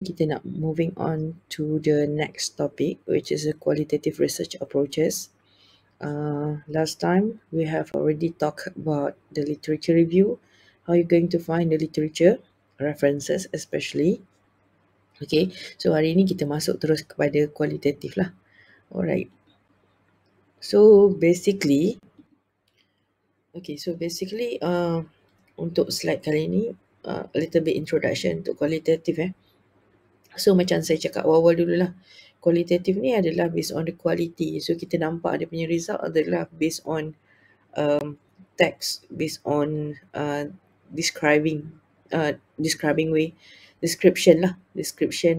kita nak moving on to the next topic, which is the qualitative research approaches. Last time we have already talked about the literature review, how you're going to find the literature references especially. Okay, so hari ini kita masuk terus kepada kualitatif lah. Alright. So basically, untuk slide kali ini, a little bit introduction to qualitative. So macam saya cakap awal-awal dululah, kualitatif ni adalah based on the quality. So kita nampak dia punya result adalah based on text, based on describing way, description,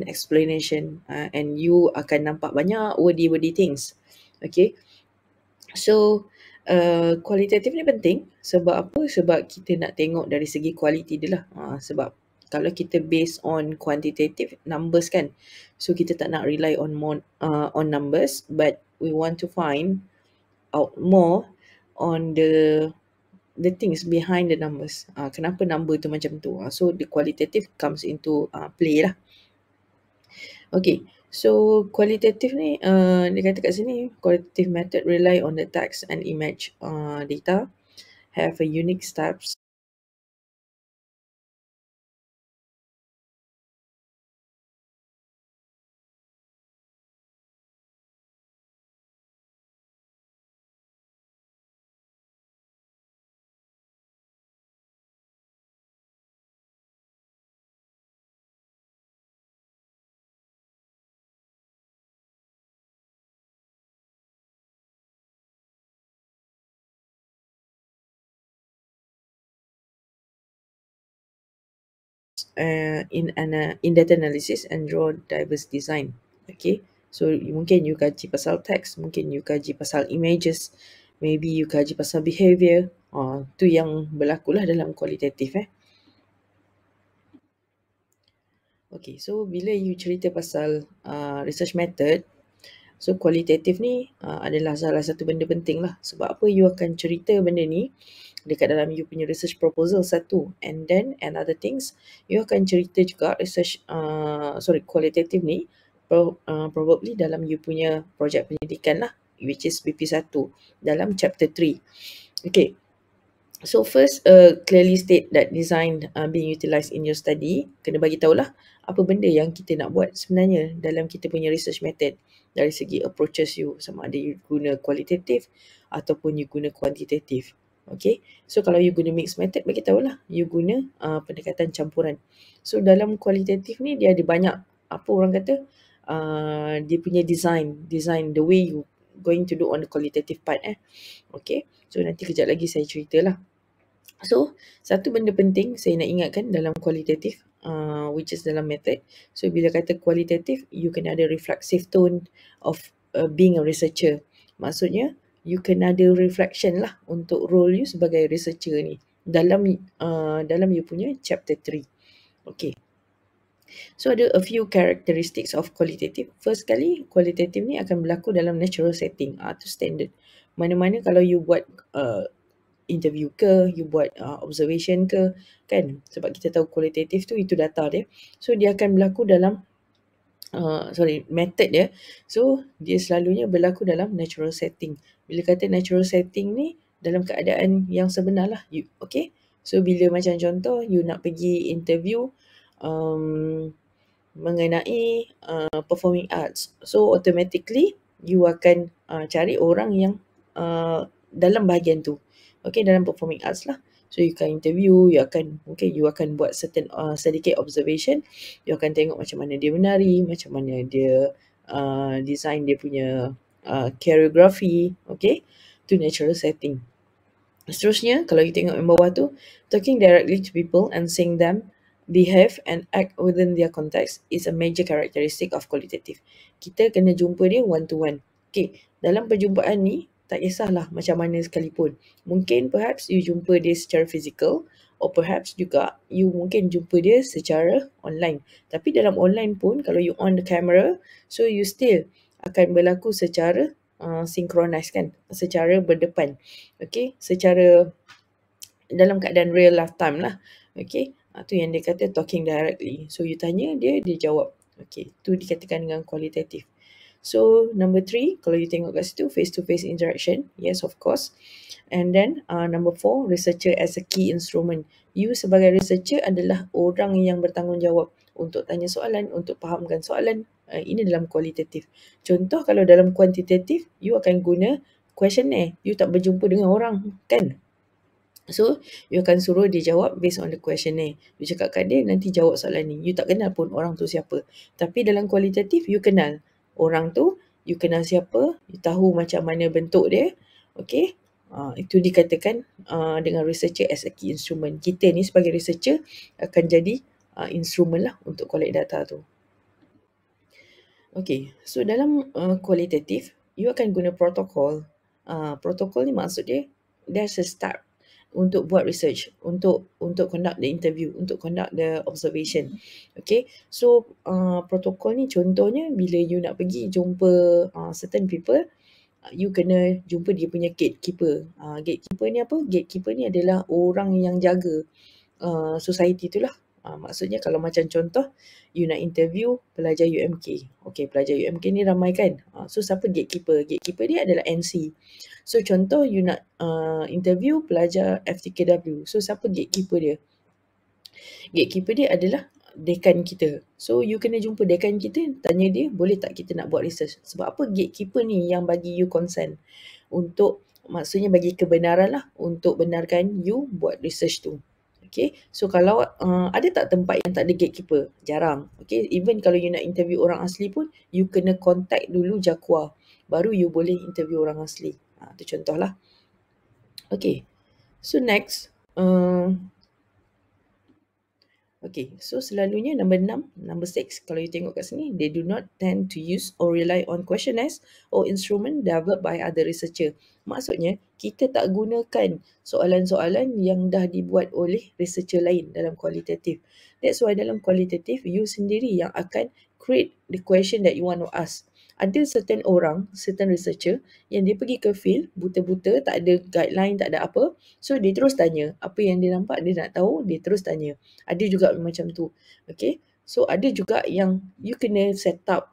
explanation, and you akan nampak banyak wordy things. Okay, so kualitatif ni penting sebab apa? Sebab kita nak tengok dari segi quality dia lah. Sebab kalau kita based on quantitative numbers kan, so kita tak nak rely on numbers, but we want to find out more on the things behind the numbers. Kenapa number tu macam tu? So the qualitative comes into play lah. Okay, so qualitative ni dia kata kat sini, qualitative method rely on the text and image data, have a unique steps in data analysis and draw diverse design. Okay, so mungkin you kaji pasal text, mungkin you kaji pasal images, maybe you kaji pasal behavior. Tu yang berlaku lah dalam kualitatif. Okay, so bila you cerita pasal research method, so kualitatif ni adalah salah satu benda penting lah. Sebab apa? You akan cerita benda ni dekat dalam you punya research proposal satu, and then another things, you akan cerita juga research kualitatif ni probably dalam you punya projek pendidikan lah, which is BP1 dalam chapter 3. Okay, so first clearly state that design being utilised in your study. Kena bagi tahulah apa benda yang kita nak buat sebenarnya dalam kita punya research method dari segi approaches you, sama ada you guna kualitatif ataupun you guna kuantitatif. Okay, so kalau you guna mixed method, bagi tahulah you guna pendekatan campuran. So dalam kualitatif ni dia ada banyak, apa orang kata, dia punya design the way you going to do on the qualitative part. Okay, so nanti kejap lagi saya ceritalah. So satu benda penting saya nak ingatkan dalam kualitatif, which is dalam method. So bila kata kualitatif, you kena ada reflexive tone of being a researcher. Maksudnya you kena ada reflection lah untuk role you sebagai researcher ni dalam you punya chapter 3. Okay, so ada a few characteristics of qualitative. First kali, qualitative ni akan berlaku dalam natural setting. Tu standard. Mana-mana kalau you buat interview ke, you buat observation ke, kan? Sebab kita tahu kualitatif tu itu data dia. So dia akan berlaku dalam method dia. So dia selalunya berlaku dalam natural setting. Bila kata natural setting ni, dalam keadaan yang sebenar lah. Okay, so bila macam contoh you nak pergi interview mengenai performing arts, so automatically you akan cari orang yang dalam bahagian tu. Okay, dalam performing arts lah. So you akan interview, you akan buat certain sedikit observation. You akan tengok macam mana dia menari, macam mana dia design dia punya choreography. Okay, tu natural setting. Seterusnya, kalau you tengok yang bawah tu, talking directly to people and seeing them behave and act within their context is a major characteristic of qualitative. Kita kena jumpa dia one to one. Okay, dalam perjumpaan ni, tak kisahlah macam mana sekalipun. Mungkin perhaps you jumpa dia secara physical, or perhaps juga you mungkin jumpa dia secara online. Tapi dalam online pun, kalau you on the camera, so you still akan berlaku secara synchronize, kan, secara berdepan. Okay, secara dalam keadaan real life time lah. Okay, Tu yang dia kata talking directly. So you tanya dia, dia jawab. Okay, tu dikatakan dengan kualitatif. So number 3, kalau you tengok kat situ, face to face interaction. Yes, of course. And then number 4, researcher as a key instrument. You sebagai researcher adalah orang yang bertanggungjawab untuk tanya soalan, untuk fahamkan soalan. Ini dalam kualitatif. Contoh kalau dalam kuantitatif, you akan guna questionnaire. You tak berjumpa dengan orang, kan? So, you akan suruh dia jawab based on the questionnaire. You cakap kat dia, nanti jawab soalan ni. You tak kenal pun orang tu siapa. Tapi dalam kualitatif, you kenal orang tu, you kenal siapa, you tahu macam mana bentuk dia. Okay, itu dikatakan dengan researcher as a key instrument. Kita ni sebagai researcher akan jadi instrument lah untuk collect data tu. Okay, so dalam kualitatif, you akan guna protokol. Protokol ni maksud dia, there's a start untuk buat research, untuk conduct the interview, untuk conduct the observation. Okay, so protokol ni contohnya bila you nak pergi jumpa certain people, you kena jumpa dia punya gatekeeper. Gatekeeper ni apa? Gatekeeper ni adalah orang yang jaga society tu lah. Maksudnya kalau macam contoh, you nak interview pelajar UMK. Okay, pelajar UMK ni ramai kan? So siapa gatekeeper? Gatekeeper dia adalah NC. So contoh you nak interview pelajar FTKW. So siapa gatekeeper dia? Gatekeeper dia adalah dekan kita. So you kena jumpa dekan kita, tanya dia boleh tak kita nak buat research. Sebab apa? Gatekeeper ni yang bagi you consent untuk, maksudnya bagi kebenaran lah untuk benarkan you buat research tu. Okay, so kalau ada tak tempat yang tak ada gatekeeper? Jarang. Okay, even kalau you nak interview orang asli pun, you kena contact dulu JAKWA. Baru you boleh interview orang asli. Itu contoh lah. Okay, so next. Okay, so selalunya number 6, number 6, kalau you tengok kat sini, they do not tend to use or rely on questionnaires or instrument developed by other researcher. Maksudnya, kita tak gunakan soalan-soalan yang dah dibuat oleh researcher lain dalam kualitatif. That's why dalam kualitatif, you sendiri yang akan create the question that you want to ask. Ada certain orang, certain researcher yang dia pergi ke field, buta-buta, tak ada guideline, tak ada apa. So, dia terus tanya. Apa yang dia nampak, dia nak tahu, dia terus tanya. Ada juga macam tu. Okay. So, ada juga yang you kena set up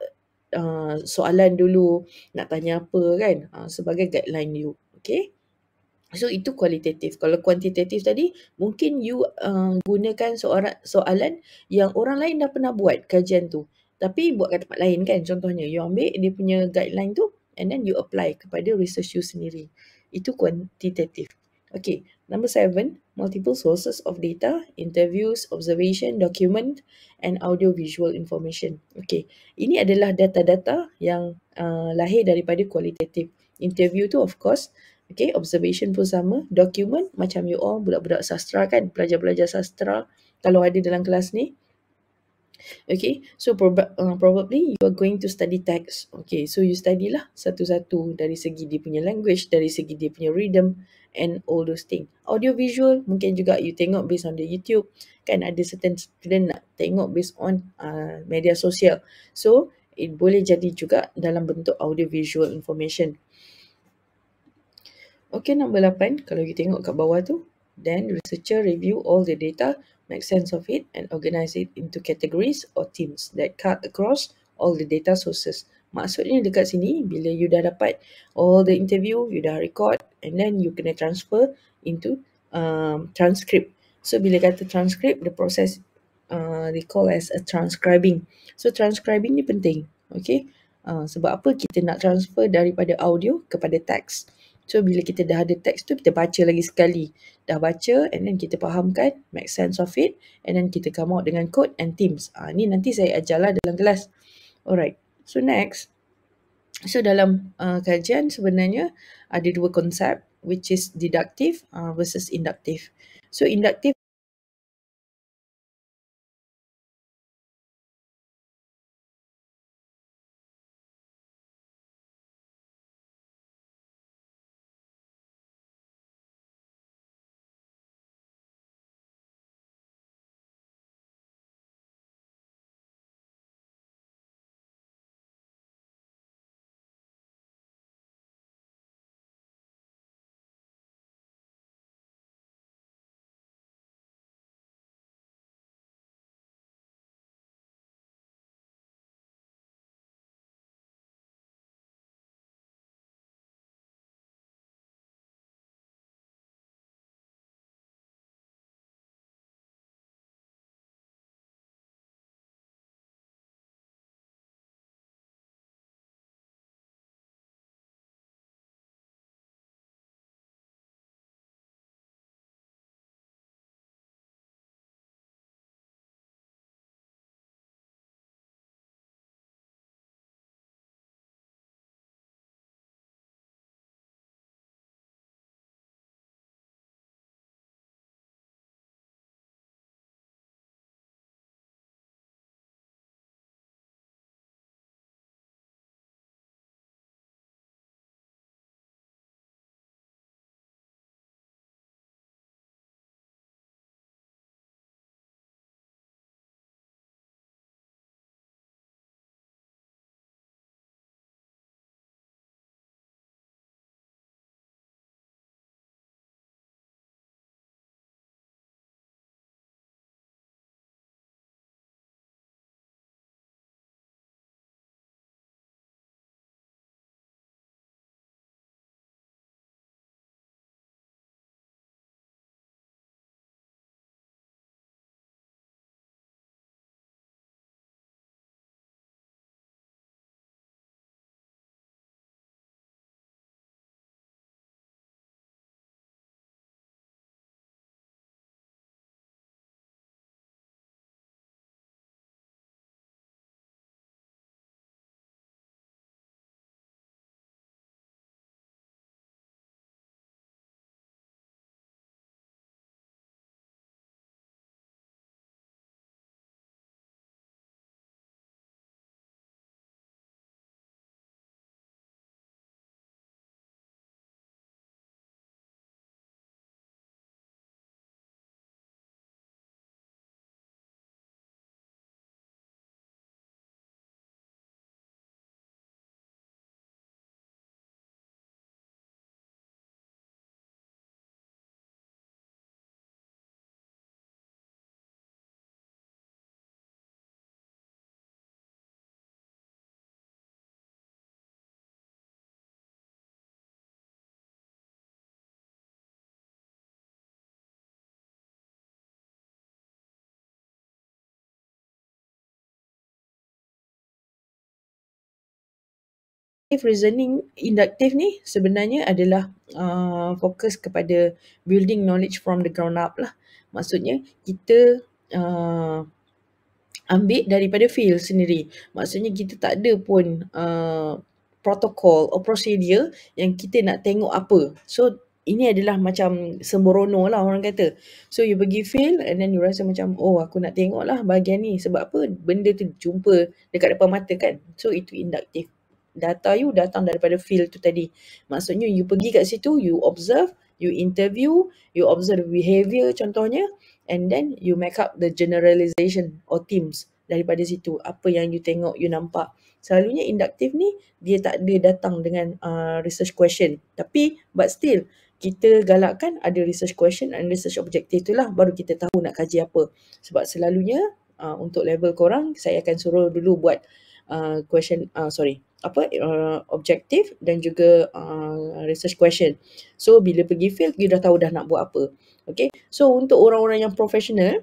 soalan dulu, nak tanya apa kan, sebagai guideline you. Okay. So, itu kualitatif. Kalau kuantitatif tadi, mungkin you gunakan soalan yang orang lain dah pernah buat kajian tu. Tapi buat kat tempat lain kan. Contohnya, you ambil dia punya guideline tu and then you apply kepada research you sendiri. Itu kuantitatif. Okay, number 7, multiple sources of data, interviews, observation, document and audio-visual information. Okay, ini adalah data-data yang lahir daripada kualitatif. Interview tu of course, okay, observation pun sama, document macam you all budak-budak sastra kan, pelajar-pelajar sastra kalau ada dalam kelas ni. Okay, so probably you are going to study text. Okay, so you study lah satu-satu dari segi dia punya language, dari segi dia punya rhythm and all those things. Audio visual mungkin juga you tengok based on the YouTube. Kan ada certain student nak tengok based on media sosial. So, it boleh jadi juga dalam bentuk audio visual information. Okay, number 8, kalau you tengok kat bawah tu, then researcher review all the data, make sense of it and organize it into categories or teams that cut across all the data sources. Maksudnya dekat sini, bila you dah dapat all the interview, you dah record and then you kena transfer into transcript. So, bila kata transcript, the process they call as a transcribing. So, transcribing ni penting. Okay, sebab apa kita nak transfer daripada audio kepada teks. So, bila kita dah ada teks tu, kita baca lagi sekali. Dah baca and then kita fahamkan, make sense of it and then kita come out dengan code and themes. Ni nanti saya ajarlah dalam kelas. Alright, so next. So, dalam kajian sebenarnya ada dua konsep which is deductive versus inductive. So, inductive reasoning inductive ni sebenarnya adalah fokus kepada building knowledge from the ground up lah. Maksudnya kita ambil daripada feel sendiri. Maksudnya kita tak ada pun protokol or procedure yang kita nak tengok apa. So ini adalah macam sembrono lah orang kata. So you pergi feel and then you rasa macam oh aku nak tengok lah bahagian ni. Sebab apa? Benda tu jumpa dekat depan mata kan. So itu inductive. Data you datang daripada feel tu tadi. Maksudnya you pergi kat situ, you observe, you interview, you observe behavior contohnya, and then you make up the generalization or themes daripada situ. Apa yang you tengok, you nampak. Selalunya inductive ni dia tak ada datang dengan research question. Tapi but still kita galakkan ada research question and research objective tu lah, baru kita tahu nak kaji apa. Sebab selalunya untuk level korang saya akan suruh dulu buat objective dan juga research question. So bila pergi field you dah tahu dah nak buat apa. Okay, so untuk orang-orang yang profesional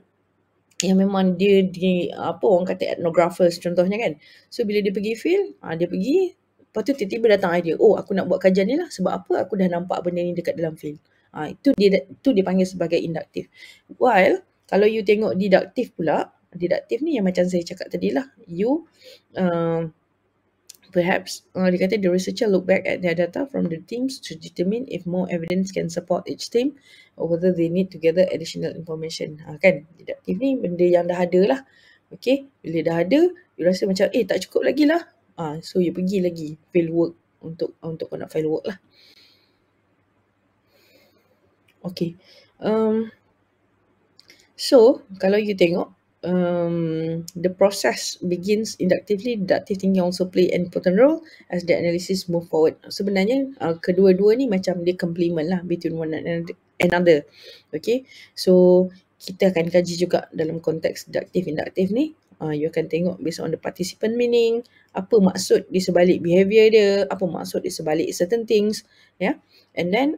yang memang dia apa orang kata ethnographers contohnya kan. So bila dia pergi field, dia pergi, lepas tu tiba-tiba datang idea, oh aku nak buat kajian ni lah sebab apa, aku dah nampak benda ni dekat dalam field. Itu dia panggil sebagai inductive. While kalau you tengok deductive pula, deductive ni yang macam saya cakap tadi lah, you perhaps dia kata the researcher look back at their data from the teams to determine if more evidence can support each team or whether they need to gather additional information. Kan, deductive ni benda yang dah ada lah. Okay, bila dah ada, you rasa macam tak cukup lagi lah. So you pergi lagi field work untuk kau nak field work lah. Okay, so kalau you tengok the process begins inductively. Deductive thinking also play an important role as the analysis move forward. Sebenarnya kedua-dua ni macam dia complement lah between one another. Okay, so kita akan kaji juga dalam konteks deductive inductive ni. You akan tengok based on the participant meaning, apa maksud di sebalik behavior dia, apa maksud di sebalik certain things, yeah. And then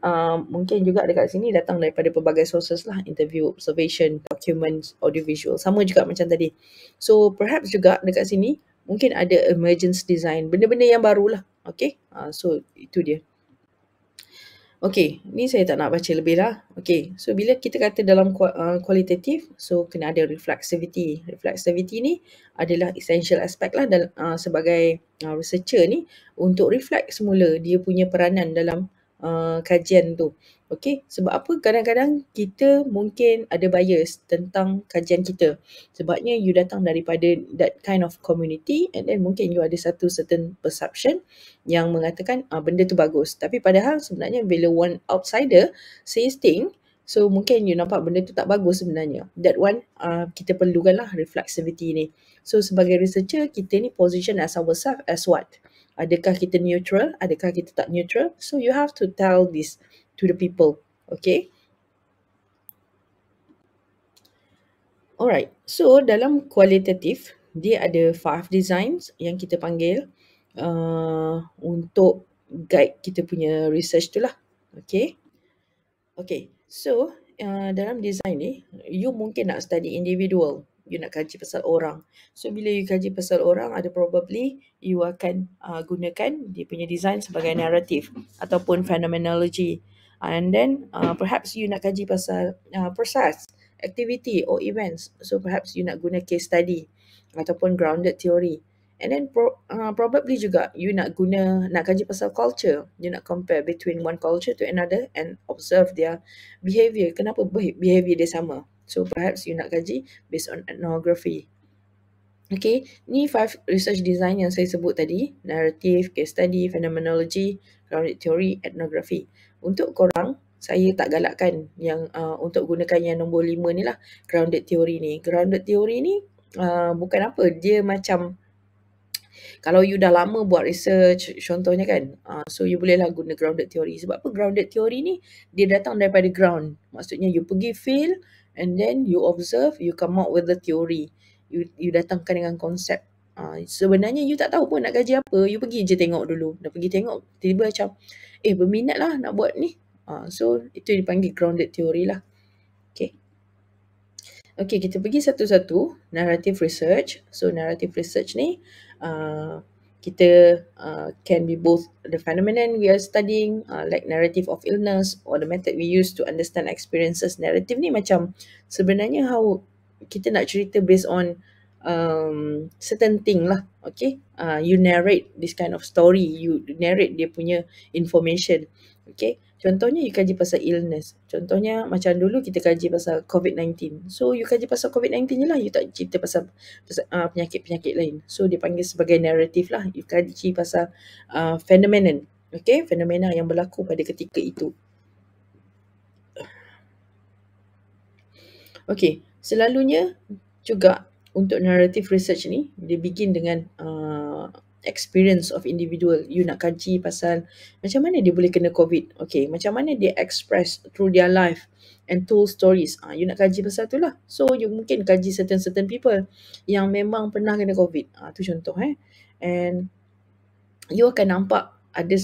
mungkin juga dekat sini datang daripada pelbagai sources lah, interview, observation, documents, audiovisual, sama juga macam tadi. So perhaps juga dekat sini mungkin ada emergence design, benda-benda yang baru lah. Okay, so itu dia. Okay, ni saya tak nak baca lebih lah. Okay, so bila kita kata dalam kualitatif, so kena ada reflexivity. Reflexivity ni adalah essential aspect lah sebagai researcher ni untuk reflect semula dia punya peranan dalam kajian tu. Okay, sebab apa? Kadang-kadang kita mungkin ada bias tentang kajian kita. Sebabnya you datang daripada that kind of community and then mungkin you ada satu certain perception yang mengatakan benda tu bagus. Tapi padahal sebenarnya bila one outsider says thing, so mungkin you nampak benda tu tak bagus sebenarnya. That one kita perlukan lah reflexivity ni. So sebagai researcher, kita ni position as ourselves as what? Adakah kita neutral? Adakah kita tak neutral? So you have to tell this to the people. Okay? Alright. So dalam kualitatif, dia ada 5 designs yang kita panggil untuk guide kita punya research tu lah. Okay? Okay. So dalam design ni, you mungkin nak study individual. You nak kaji pasal orang. So bila you kaji pasal orang, ada probably you akan gunakan dia punya design sebagai narrative ataupun phenomenology. And then perhaps you nak kaji pasal process, activity or events. So perhaps you nak guna case study ataupun grounded theory. And then probably juga you nak kaji pasal culture. You nak compare between one culture to another and observe their behavior. Kenapa behavior dia sama? So perhaps you nak kaji based on ethnography. Okay, ni 5 research design yang saya sebut tadi. Narrative, case study, phenomenology, grounded theory, ethnography. Untuk korang, saya tak galakkan yang untuk gunakan yang nombor 5 ni lah, grounded theory ni. Grounded theory ni bukan apa, dia macam kalau you dah lama buat research contohnya kan, so you bolehlah guna grounded theory. Sebab apa? Grounded theory ni dia datang daripada ground. Maksudnya you pergi field and then you observe, you come out with the theory. You datangkan dengan konsep. Sebenarnya you tak tahu pun nak kaji apa, you pergi je tengok dulu. Dah pergi tengok, tiba-tiba macam berminat lah nak buat ni. So itu dipanggil grounded theory lah. Okay. Okay, kita pergi satu-satu. Narrative research. So narrative research ni kita can be both the phenomenon we are studying, like narrative of illness, or the method we use to understand experiences. Narrative ni macam sebenarnya how kita nak cerita based on certain thing lah. Okay, you narrate this kind of story, you narrate dia punya information. Okay, contohnya you kaji pasal illness, contohnya macam dulu kita kaji pasal COVID-19, so you kaji pasal COVID-19 je lah, you tak cerita pasal penyakit-penyakit lain. So dia panggil sebagai narrative lah. You kaji pasal phenomenon. Okay, fenomena yang berlaku pada ketika itu. Okay, selalunya juga untuk narrative research ni, dia begin dengan experience of individual. You nak kaji pasal macam mana dia boleh kena COVID. Okay, macam mana dia express through their life and told stories. You nak kaji pasal tu lah. So, you mungkin kaji certain people yang memang pernah kena COVID. Tu contoh And you akan nampak ada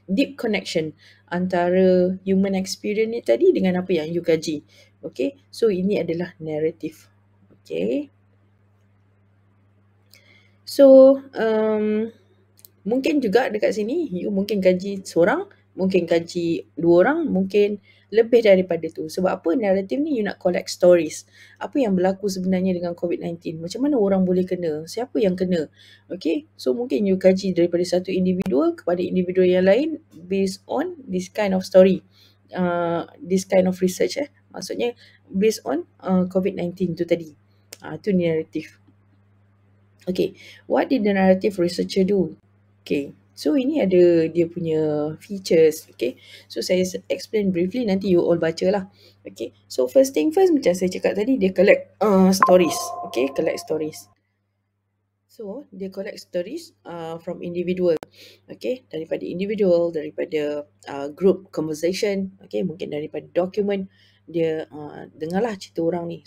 deep connection antara human experience ni tadi dengan apa yang you kaji. Okay, so ini adalah narrative. Okay, so mungkin juga dekat sini you mungkin kaji seorang, mungkin kaji dua orang, mungkin lebih daripada tu. Sebab apa? Narrative ni you nak collect stories. Apa yang berlaku sebenarnya dengan COVID-19? Macam mana orang boleh kena? Siapa yang kena? Okay, so mungkin you kaji daripada satu individual kepada individual yang lain based on this kind of story. This kind of research maksudnya based on COVID-19 tu tadi. Tu narrative. Okay, what did the narrative researcher do? Okay, so ini ada dia punya features. Okay, so saya explain briefly, nanti you all baca lah. Okay, so first thing first, macam saya cakap tadi, dia collect stories. Okay, collect stories. So, dia collect stories from individual. Okay, daripada individual, daripada group conversation. Okay, mungkin daripada document. Dia dengarlah cerita orang ni.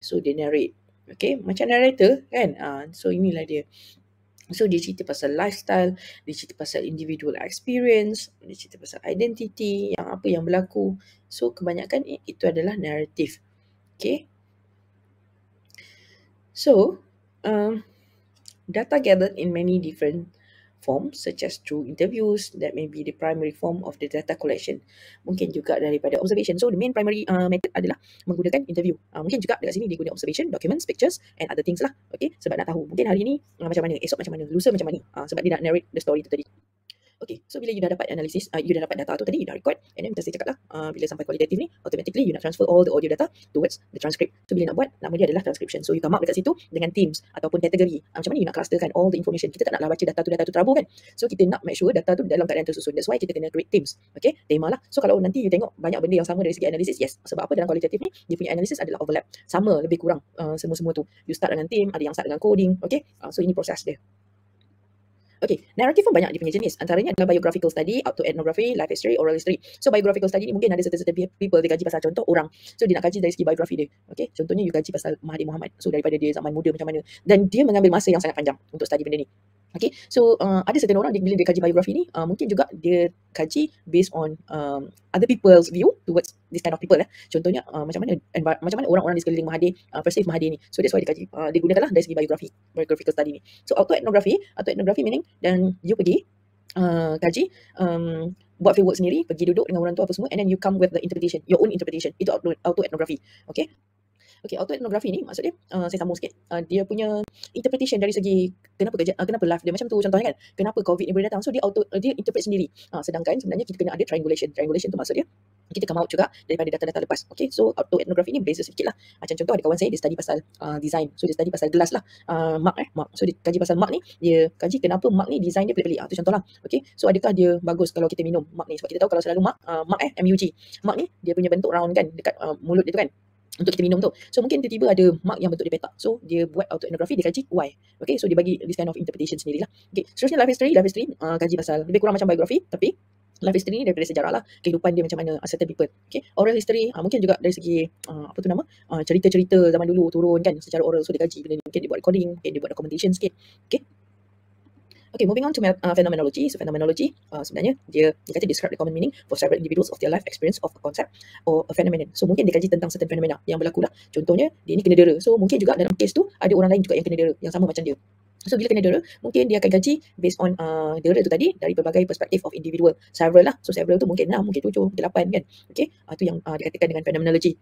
So, dia narrate. Okay, macam narrator kan. So, inilah dia. So dia cerita pasal lifestyle, dia cerita pasal individual experience, dia cerita pasal identity, yang apa yang berlaku. So kebanyakan itu adalah narrative. Okay. So data gathered in many different forms such as through interviews, that may be the primary form of the data collection. Mungkin juga daripada observation. So the main primary method adalah menggunakan interview. Mungkin juga dekat sini dia guna observation, documents, pictures and other things lah. Okay, sebab nak tahu mungkin hari ni macam mana, esok macam mana, lusa macam mana. Sebab dia nak narrate the story tu tadi. Okay, so bila you dah dapat analisis, you dah dapat data tu tadi, you dah record, and then macam saya cakap lah, bila sampai kualitatif ni, automatically you nak transfer all the audio data towards the transcript. So bila nak buat, nama dia adalah transcription. So you come up dekat situ dengan themes ataupun kategori. Macam mana you nak clusterkan all the information. Kita tak naklah baca data tu terabur kan. So kita nak make sure data tu dalam keadaan tersusun. That's why kita kena create themes. Okay, tema lah. So kalau nanti you tengok banyak benda yang sama dari segi analisis, yes. Sebab apa dalam kualitatif ni, dia punya analisis adalah overlap. Sama lebih kurang semua-semua tu. You start dengan theme, ada yang start dengan coding. Okay, so ini proses dia. Okay, narrative pun banyak dia punya jenis. Antaranya adalah biographical study, autoethnography, life history, oral history. So biographical study ni mungkin ada certain people dia kaji pasal contoh orang. So dia nak kaji dari segi biografi dia. Okay, contohnya you kaji pasal Mahathir Mohamad. So daripada dia zaman muda macam mana. Dan dia mengambil masa yang sangat panjang untuk study benda ni. Okay, so ada certain orang bila dia kaji biografi ni, mungkin juga dia kaji based on other people's view towards this kind of people. Contohnya macam mana orang-orang di sekeliling Mahathir perceive Mahathir ni. So that's why dia kaji, dia gunakanlah dari segi biographical study ni. So autoethnography meaning dan you pergi kaji, buat fieldwork sendiri, pergi duduk dengan orang tua apa semua, and then you come with the interpretation, your own interpretation. Itu autoethnography. Okay. Okay, autoethnography ni maksud dia, saya sambung sikit, dia punya interpretation dari segi kenapa life dia macam tu contohnya kan, kenapa COVID ni boleh datang, so dia interpret sendiri. Sedangkan sebenarnya kita kena ada triangulation tu maksud dia kita come out juga daripada data-data lepas. Okay, so autoethnography ni beza sikit lah. Macam contoh ada kawan saya dia study pasal design, so dia study pasal gelas lah, mark. So dia kaji pasal mark ni, dia kaji kenapa mark ni design dia pelik-pelik. Tu contoh lah. Okay, so adakah dia bagus kalau kita minum mark ni, sebab kita tahu kalau selalu mark MUG, mark ni dia punya bentuk round kan dekat mulut dia tu kan, untuk kita minum tu. So mungkin tiba-tiba ada mark yang bentuk dia petak. So dia buat autoethnography, dia kaji why. Okay, so dia bagi this kind of interpretation sendirilah. Okay, seterusnya life history kaji pasal lebih kurang macam biografi, tapi life history ni daripada sejarah lah, kehidupan dia macam mana certain people. Okay, oral history mungkin juga dari segi cerita-cerita zaman dulu turun kan secara oral. So dia kaji benda ni, mungkin dia buat recording, mungkin dia buat documentation sikit. Okay, moving on to phenomenology. So phenomenology sebenarnya dia kata describe the common meaning for several individuals of their life experience of a concept or a phenomenon. So mungkin dia kaji tentang certain fenomena yang berlaku lah. Contohnya dia ni kena dera. So mungkin juga dalam case tu ada orang lain juga yang kena dera yang sama macam dia. So bila kena dera, mungkin dia akan kaji based on dera tu tadi dari berbagai perspektif of individual. Several lah. So several tu mungkin 6, mungkin 7, mungkin 8 kan. Okay, tu yang dikatakan dengan phenomenology.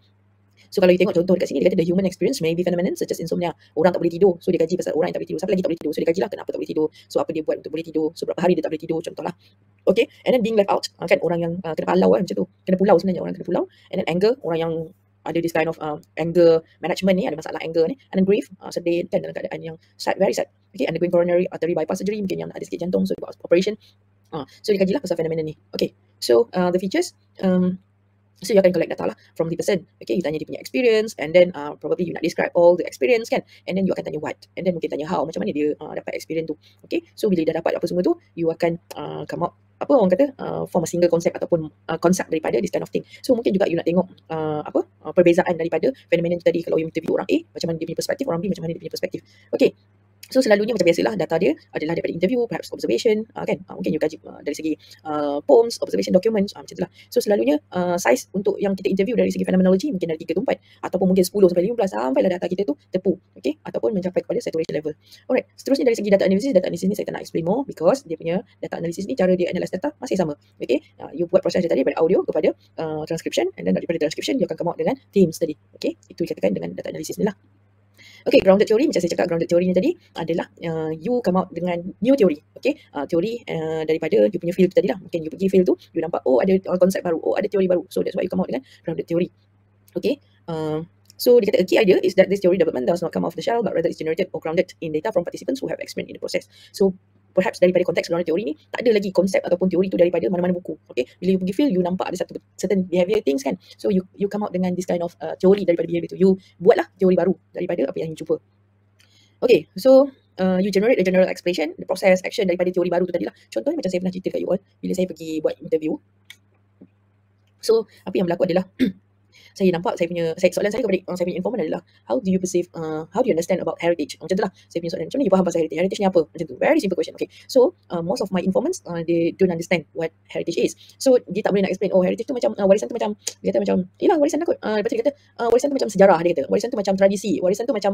So kalau you tengok contoh dekat sini, dia kata the human experience may be phenomenon such as insomnia. Orang tak boleh tidur. So dia kaji pasal orang yang tak boleh tidur. Siapa lagi tak boleh tidur? So dia kajilah kenapa tak boleh tidur. So apa dia buat untuk boleh tidur. So berapa hari dia tak boleh tidur, contohlah. Okay, and then being left out, kan orang yang kena palau macam tu. Kena pulau sebenarnya, orang kena pulau. And then anger, orang yang ada this kind of anger management ni, ada masalah anger ni. And then grief, sedih kan dalam keadaan yang sad, very sad. Okay, undergoing coronary artery bypass surgery, mungkin yang ada sikit jantung, so dia buat operation. So dia kajilah pasal fenomena ni. Okay, so the features, so you akan collect data lah from the person. Okay, you tanya dia punya experience, and then probably you nak describe all the experience kan, and then you akan tanya what, and then mungkin tanya how, macam mana dia dapat experience tu. Okay, so bila dah dapat apa semua tu, you akan come out, apa orang kata, form a single concept ataupun konsep daripada this kind of thing. So mungkin juga you nak tengok perbezaan daripada fenomena tu tadi. Kalau you interview orang A, macam mana dia punya perspektif, orang B macam mana dia punya perspektif. Okay, so selalunya macam biasalah data dia adalah daripada interview, perhaps observation, kan. Mungkin you kaji dari segi poems, observation documents, macam itulah. So selalunya size untuk yang kita interview dari segi phenomenology mungkin dari 3 ke 4 ataupun mungkin 10 sampai 15 sampailah data kita tu tepu, okay, ataupun mencapai kepada saturation level. Alright, seterusnya dari segi data analisis ni saya tak nak explain more because dia punya data analisis ni cara dia analyse data masih sama. Okay, you buat proses dia tadi daripada audio kepada transcription, and then daripada transcription you akan come out dengan themes tadi. Okay, itu dikatakan dengan data analisis ni lah. Okay, grounded theory, macam saya cakap, grounded theory ni tadi adalah you come out dengan new theory. Okay, teori daripada you punya field tadi lah. Mungkin you pergi field tu, you nampak ada konsep baru, ada teori baru. So that's why you come out dengan grounded theory. Okay, so dia kata a key idea is that this theory development does not come off the shelf, but rather is generated or grounded in data from participants who have experience in the process. So perhaps daripada konteks grounded theory ni tak ada lagi konsep ataupun teori tu daripada mana-mana buku. Okay, bila you pergi field, you nampak ada satu certain behavior things kan, so you come out dengan this kind of teori daripada behavior tu. You buatlah teori baru daripada apa yang you jumpa. Okay, so you generate a general explanation, the process, action daripada teori baru tu tadi lah. Contohnya macam saya pernah cerita kat you all bila saya pergi buat interview. So apa yang berlaku adalah Saya nampak soalan saya kepada saya punya informant adalah, how do you understand about heritage? Macam tu lah saya punya soalan. Macam mana you faham pasal heritage? Heritage ni apa? Macam tu. Very simple question. Okay. So most of my informants they don't understand what heritage is. So dia tak boleh nak explain, oh heritage tu macam warisan tu macam, dia kata macam, yelah warisan lah kot. Lepas tu dia kata warisan tu macam sejarah, dia kata. Warisan tu macam tradisi. Warisan tu macam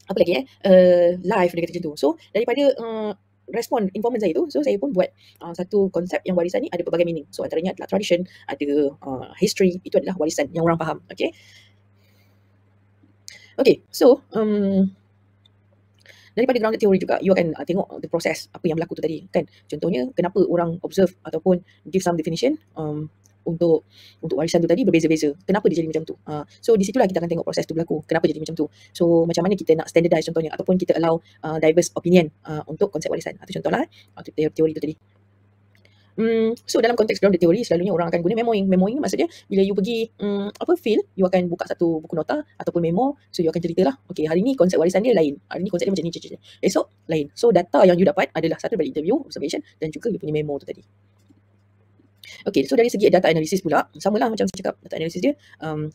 apa lagi life, dia kata macam tu. So daripada respon informant saya tu, so saya pun buat satu konsep yang warisan ni ada pelbagai meaning. So antaranya adalah tradition, ada history, itu adalah warisan yang orang faham. Okay. Okay, so daripada grounded theory juga, you akan tengok the proses apa yang berlaku tu tadi kan. Contohnya kenapa orang observe ataupun give some definition untuk warisan tu tadi berbeza-beza. Kenapa dia jadi macam tu? So di situlah kita akan tengok proses tu berlaku. Kenapa jadi macam tu? So macam mana kita nak standardize contohnya, ataupun kita allow diverse opinion untuk konsep warisan. Itu contohlah teori tu tadi. So dalam konteks grounded theory, selalunya orang akan guna memoing. Memoing maksudnya bila you pergi field, you akan buka satu buku nota ataupun memo. So you akan cerita lah, okay, hari ni konsep warisan dia lain, hari ni konsep dia macam ni, esok lain. So data yang you dapat adalah satu dari interview, observation, dan juga you punya memo tu tadi. Okay, so dari segi data analysis pula, samalah macam saya cakap, data analysis dia,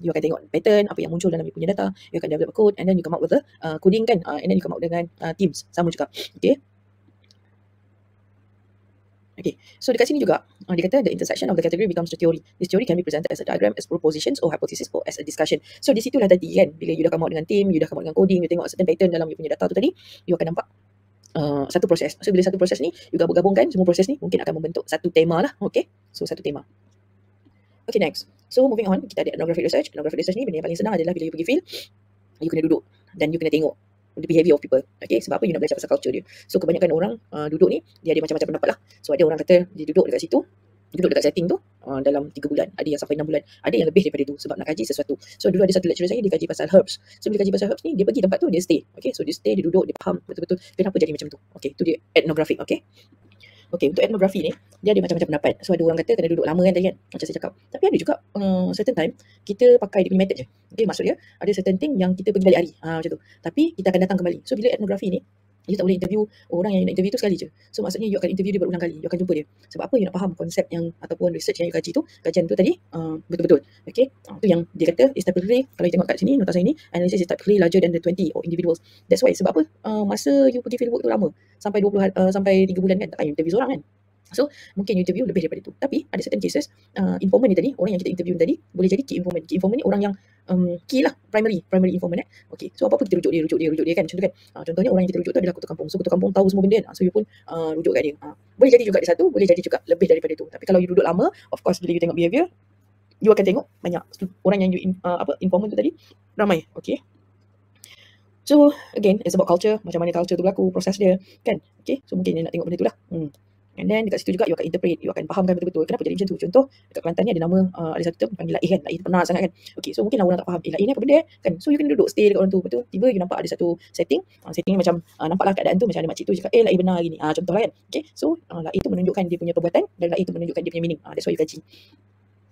you akan tengok pattern, apa yang muncul dalam you punya data, you akan develop a code, and then you come out with the coding kan, and then you come out dengan teams, sama juga. Okay, so dekat sini juga, dia kata the intersection of the category becomes the theory. This theory can be presented as a diagram, as propositions or hypothesis, or as a discussion. So di situlah tadi kan, bila you dah come out dengan team, you dah come out dengan coding, you tengok certain pattern dalam you punya data tu tadi, you akan nampak satu proses. So bila satu proses ni you gabung-gabungkan semua proses ni, mungkin akan membentuk satu tema lah. Okay, so satu tema. Okay, next. So moving on, kita ada ethnographic research. Ethnographic research ni benda yang paling senang adalah bila you pergi field, you kena duduk dan you kena tengok the behavior of people. Okay, sebab apa you nak belajar pasal culture dia. So kebanyakan orang duduk ni, dia ada macam-macam pendapat lah. So ada orang kata dia duduk dekat situ, duduk dekat setting tu dalam 3 bulan, ada yang sampai 6 bulan, ada yang lebih daripada tu sebab nak kaji sesuatu. So dulu ada satu lecturer saya, dia kaji pasal herbs. So bila kaji pasal herbs ni, dia pergi tempat tu, dia stay. Okay, so dia stay, dia duduk, dia faham betul-betul kenapa jadi macam tu. Okay, tu dia ethnographic. Okay, untuk etnografi ni, dia ada macam-macam pendapat. So ada orang kata kena duduk lama kan tadi kan, macam saya cakap. Tapi ada juga certain time, kita pakai dia punya method je. Okay, maksud dia, ada certain thing yang kita pergi balik hari. Macam tu. Tapi kita akan datang kembali. So bila etnografi ni, you tak boleh interview orang yang you nak interview tu sekali je. So maksudnya you akan interview dia berulang kali. You akan jumpa dia. Sebab apa? You nak faham konsep yang ataupun research yang you kaji tu, kajian tu tadi betul-betul. Okay, tu yang dia kata is typically, kalau you tengok kat sini, nota saya ni, analysis is typically larger than the 20 or individuals. That's why. Sebab apa? Masa you pergi fieldwork tu lama. Sampai 20 sampai 3 bulan kan. Takkan you interview seorang kan. So mungkin you interview lebih daripada tu. Tapi ada certain cases, informant ni tadi, orang yang kita interview tadi boleh jadi key informant. Key informant ni orang yang key lah, primary informant. Okay, so apa-apa kita rujuk dia kan, macam tu kan. Contohnya orang yang kita rujuk tu adalah ketua kampung. So ketua kampung tahu semua benda kan. So you pun rujuk kat dia. Boleh jadi juga dia satu, boleh jadi juga lebih daripada tu. Tapi kalau you duduk lama, of course bila you tengok behavior, you akan tengok banyak orang yang you informant tu tadi ramai. Okay. So again, it's about culture, macam mana culture tu berlaku, proses dia kan. Okay, so mungkin you nak tengok benda tu lah. And then dekat situ juga you akan interpret, you akan fahamkan betul-betul kenapa jadi macam tu. Contoh dekat Kelantan ni ada nama, ada satu term panggil laih kan. Laih tu penat sangat kan. Okay, so mungkin orang tak faham, laih ni apa benda kan. So you kena duduk stay dekat orang tu. Betul, tiba you nampak ada satu setting, setting ni macam nampaklah keadaan tu macam ada makcik tu cakap laih benar hari ni. Contoh lah kan. Okay, so laih tu menunjukkan dia punya perbuatan dan laih tu menunjukkan dia punya meaning. That's why you kaji.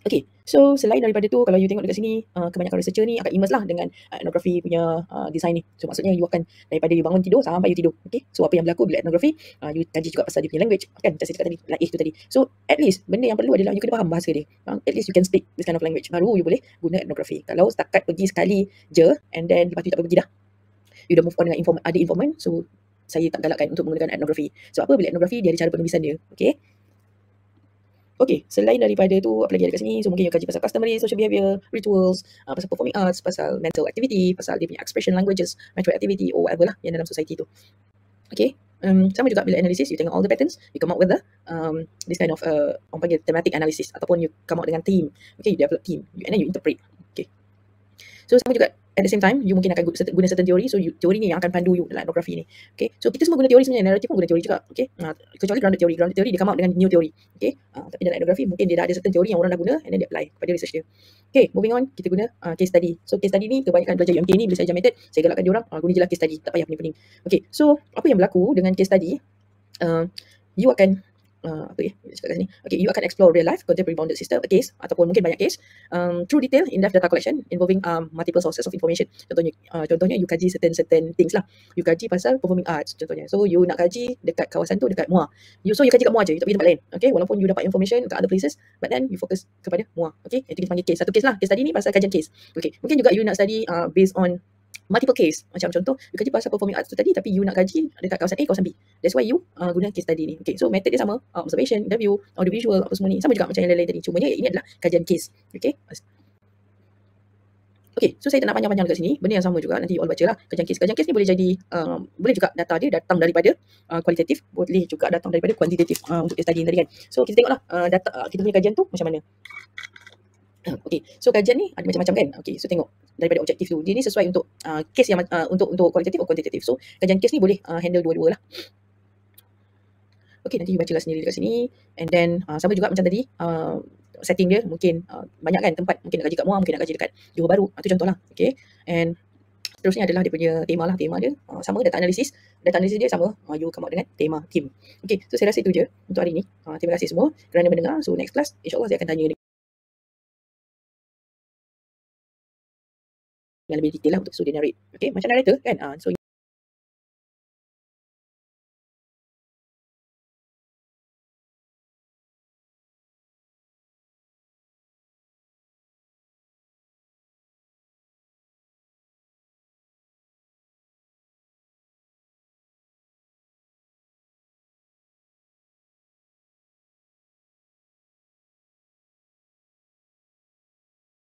Okay, so selain daripada tu, kalau you tengok dekat sini, kebanyakan researcher ni akan immerse lah dengan etnografi punya design ni. So maksudnya you akan daripada you bangun tidur sampai you tidur. Okay, so apa yang berlaku bila etnografi, you kaji juga pasal dia punya language kan, macam saya cakap tadi, laih tu tadi. So at least benda yang perlu adalah you kena faham bahasa dia. At least you can speak this kind of language, baru you boleh guna etnografi. Kalau setakat pergi sekali je and then lepas tu tak pergi dah, you dah move on dengan ada informant, so saya tak galakkan untuk menggunakan etnografi. So apa, bila etnografi dia ada cara penulisan dia. Okay, selain daripada tu, apa lagi ada kat sini? So mungkin you kaji pasal customary, social behavior, rituals, pasal performing arts, pasal mental activity, pasal dia punya expression languages, mental activity or whatever lah yang dalam society tu. Okay, sama juga bila analysis, you tengok all the patterns, you come out with the this kind of orang panggil thematic analysis, ataupun you come out dengan theme. Okay, you develop theme and then you interpret. Okay, so sama juga at the same time, you mungkin akan guna certain teori. So teori ni yang akan pandu you dalam etnografi ni. Okay, so kita semua guna teori sebenarnya, narrative pun guna teori juga. Okay, kecuali grounded theory dia come out dengan new teori. Okay, tapi dalam etnografi mungkin dia dah ada certain teori yang orang dah guna and then dia apply kepada research dia. Okay, moving on, kita guna case study. So case study ni kebanyakan belajar UMK ni, bila saya ajar method, saya galakkan dia orang guna je lah case study, tak payah pening-pening. Okay, so apa yang berlaku dengan case study, you akan apa ya, dia cakap kat sini. Okay, you akan explore real life contemporary bounded system, a case ataupun mungkin banyak case through detail in-depth data collection involving multiple sources of information. Contohnya you kaji certain things lah. You kaji pasal performing arts contohnya. So you nak kaji dekat kawasan tu, dekat MUA. So you kaji kat MUA je, you tak pergi tempat lain. Okay, walaupun you dapat information kat other places, but then you focus kepada MUA. Okay, itu kita panggil case. Satu case lah. Case study ni pasal kajian case. Okay, mungkin juga you nak study based on multiple case. Macam contoh, you kaji pasal performing arts tu tadi, tapi you nak kaji dekat kawasan A, kawasan B. That's why you guna case study ni. Okay, so method dia sama, observation, interview, audiovisual, apa semua ni. Sama juga macam yang lain-lain tadi. Cumanya ini adalah kajian case. Okay. Okay, so saya tak nak panjang-panjang dekat sini. Benda yang sama juga, nanti you all baca lah. Kajian case. Kajian case ni boleh jadi, boleh juga data dia datang daripada kualitatif, boleh juga datang daripada kuantitatif untuk case study tadi kan. So kita tengoklah data kita punya kajian tu macam mana. Okay, so kajian ni ada macam-macam kan. Okay, so tengok daripada objektif tu. Dia ni sesuai untuk case yang untuk kualitatif atau kuantitatif. So kajian case ni boleh handle dua-dua lah. Okay, nanti you bacalah sendiri dekat sini. And then sama juga macam tadi, setting dia mungkin banyak kan tempat, mungkin nak kaji kat MUA, mungkin nak kaji dekat Johor Bahru. Itu contoh lah. Okay, and seterusnya adalah dia punya tema lah. Tema dia sama, data analisis. Data analisis dia sama, you come out dengan tema, theme. Okay, so saya rasa itu je untuk hari ni. Terima kasih semua kerana mendengar. So next class, insyaAllah saya akan tanya yang lebih detail lah untuk student narrate. Okay, macam narrator kan. So